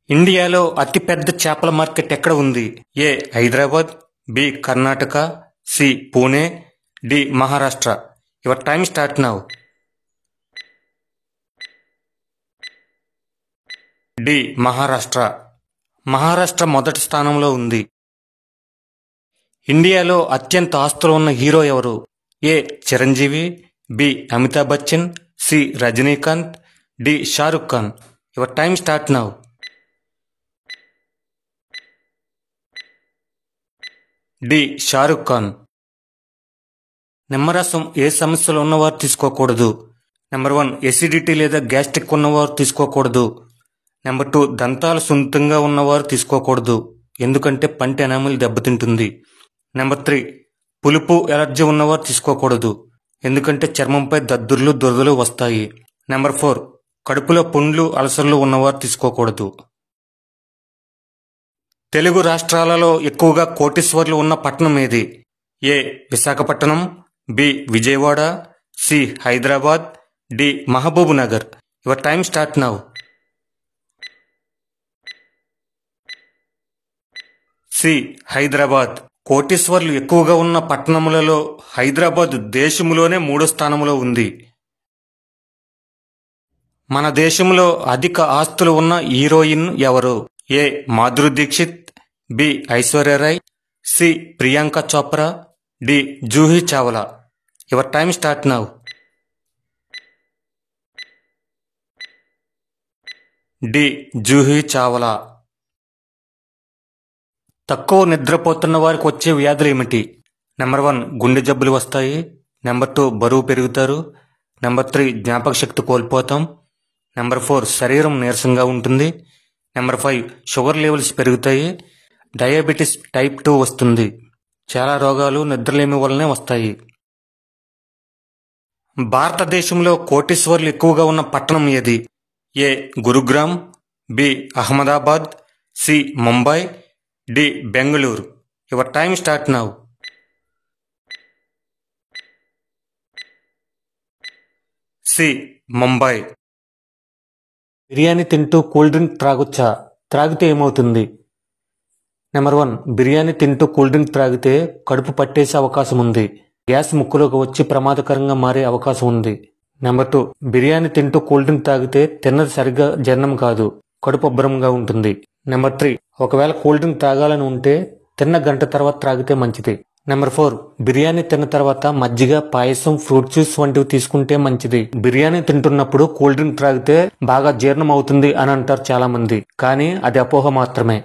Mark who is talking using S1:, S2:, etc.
S1: ఇండియాలో అతిపెద్ద చేపల మార్కెట్ ఎక్కడ ఉంది? A. Hyderabad, B. Karnataka, C. Pune, D. Maharashtra. Your time start now. D. Maharashtra. Maharashtra మొదటి స్థానంలో ఉంది. ఇండియాలో అత్యంత ఆస్తులు ఉన్న హీరో ఎవరు? A. Chiranjeevi, B. Amitabh Bachchan, C. Rajinikanth, D. Shahrukh Khan. Your time start now. D. Shahrukh Khan. నిమ్మరసం ఏ సమస్యలు ఉన్నవారు తీసుకోకూడదు? నెంబర్ 1 ఎసిడిటీ లేదా గ్యాస్ట్రిక్ ఉన్నవారు తీసుకోకూడదు. నెంబర్ 2 దంతాలు సున్నితంగా ఉన్నవారు తీసుకోకూడదు, ఎందుకంటే పంటి ఎనామిల్ దెబ్బతింటుంది. నెంబర్ 3 పులుపు ఎలర్జీ ఉన్నవారు తీసుకోకూడదు, ఎందుకంటే చర్మంపై దద్దుర్లు దురదలు వస్తాయి. నెంబర్ 4 కడుపులో పుండ్లు అల్సర్లు ఉన్నవారు తీసుకోకూడదు. తెలుగు రాష్ట్రాలలో ఎక్కువగా కోటీశ్వర్లు ఉన్న పట్టణం ఏది? A. Visakhapatnam, B. Vijayawada, C. Hyderabad, D. Mahabubnagar. Your time start now. C. Hyderabad. కోటీశ్వర్లు ఎక్కువగా ఉన్న పట్టణములలో హైదరాబాద్ దేశంలోనే 3వ స్థానంలో ఉంది. మన దేశంలో అధిక ఆస్తులు ఉన్న హీరోయిన్ ఎవరు? A. Madhuri Dixit, B. Aishwarya Rai, C. Priyanka Chopra, D. Juhi Chawla. Your time start now. D. Juhi Chawla. తక్కువ నిద్రపోతున్న వారికి వచ్చే వ్యాధులు ఏమిటి? నెంబర్ 1 గుండె జబ్బులు వస్తాయి. నెంబర్ 2 బరువు పెరుగుతారు. నెంబర్ 3 జ్ఞాపక శక్తి కోల్పోతాం. నెంబర్ 4 శరీరం నీరసంగా ఉంటుంది. నెంబర్ 5 షుగర్ లెవెల్స్ పెరుగుతాయి. డయాబెటీస్ టైప్ 2 వస్తుంది. చాలా రోగాలు నిద్రలేమి వల్లనే వస్తాయి. భారతదేశంలో కోటీశ్వర్లు ఎక్కువగా ఉన్న పట్టణం ఏది? A. Gurugram, B. Ahmedabad, C. Mumbai, D. Bengaluru. Your time start now. C. Mumbai. Biryani తింటూ కూల్ డ్రింక్ త్రాగొచ్చా? త్రాగితే ఏమవుతుంది? నెంబర్ 1 బిర్యానీ తింటూ కూల్ డ్రింక్ త్రాగితే కడుపు పట్టేసే అవకాశం ఉంది. గ్యాస్ ముక్కులోకి వచ్చి ప్రమాదకరంగా మారే అవకాశం ఉంది. నెంబర్ 2 బిర్యానీ తింటూ కూల్ డ్రింక్ తాగితే తిన్నది సరిగ్గా జీర్ణం కాదు, కడుపు ఉబ్బరంగా ఉంటుంది. నెంబర్ 3 ఒకవేళ కూల్ డ్రింక్ తాగాలని ఉంటే తిన్న గంట తర్వాత త్రాగితే మంచిది. నెంబర్ 4 బిర్యానీ తిన్న తర్వాత మజ్జిగ, పాయసం, ఫ్రూట్ జ్యూస్ వంటివి తీసుకుంటే మంచిది. బిర్యానీ తింటున్నప్పుడు కూల్ డ్రింక్ త్రాగితే బాగా జీర్ణం అవుతుంది అని అంటారు చాలా మంది, కానీ అది అపోహ మాత్రమే.